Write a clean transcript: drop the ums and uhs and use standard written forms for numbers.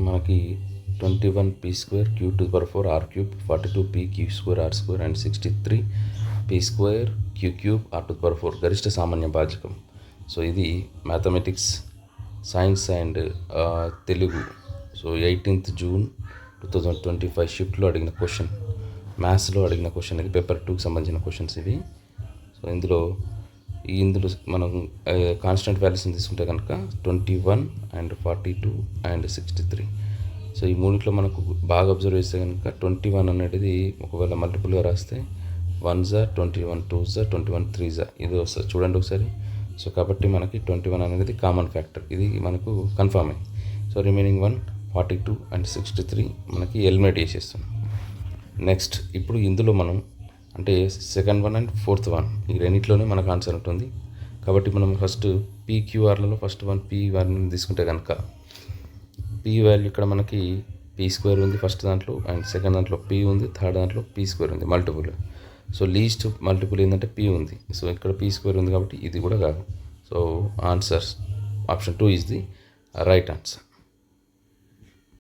మనకి 21p² q⁴ r³ 42p q² r² and 63p² q³ r⁴ గరిష్ట సామాన్య భాజకం. So ఇది mathematics, science and Telugu. So 18th June 2025 షిఫ్ట్లో అడిగిన క్వశ్చన్, మ్యాథ్స్లో అడిగిన క్వశ్చన్. ఇది పేపర్ 2కి సంబంధించిన క్వశ్చన్స్ ఇవి. సో ఇందులో మనం కాన్స్టెంట్ వాల్యూస్ని తీసుకుంటే కనుక 21 అండ్ 42 అండ్ 63. సో ఈ మూడిట్లో మనకు బాగా అబ్జర్వ్ చేస్తే కనుక 21 అనేది ఒకవేళ మల్టిపుల్గా రాస్తే 1s 21 2s 21 3s ఇది వస్తుంది చూడండి ఒకసారి. సో కాబట్టి మనకి 21 అనేది కామన్ ఫ్యాక్టర్, ఇది మనకు కన్ఫర్మ్ అయింది. సో రిమైనింగ్ 1 42 అండ్ 63 మనకి ఎలిమినేట్ చేసేస్తున్నాం. నెక్స్ట్ ఇప్పుడు ఇందులో మనం అంటే second one and fourth one ఈ రెండింటిలోనే మనకు ఆన్సర్ ఉంటుంది. కాబట్టి మనం ఫస్ట్ PQRలలో ఫస్ట్ వన్ P1 తీసుకుంటే కనుక P వాల్యూ ఇక్కడ మనకి p² ఉంది ఫస్ట్ దాంట్లో, అండ్ సెకండ్ దాంట్లో P ఉంది, థర్డ్ దాంట్లో p² ఉంది మల్టిపుల్. సో లీస్ట్ మల్టిపుల్ ఏంటంటే P ఉంది. సో ఇక్కడ p² ఉంది కాబట్టి ఇది కూడా కాదు. So answer option 2 is the right answer.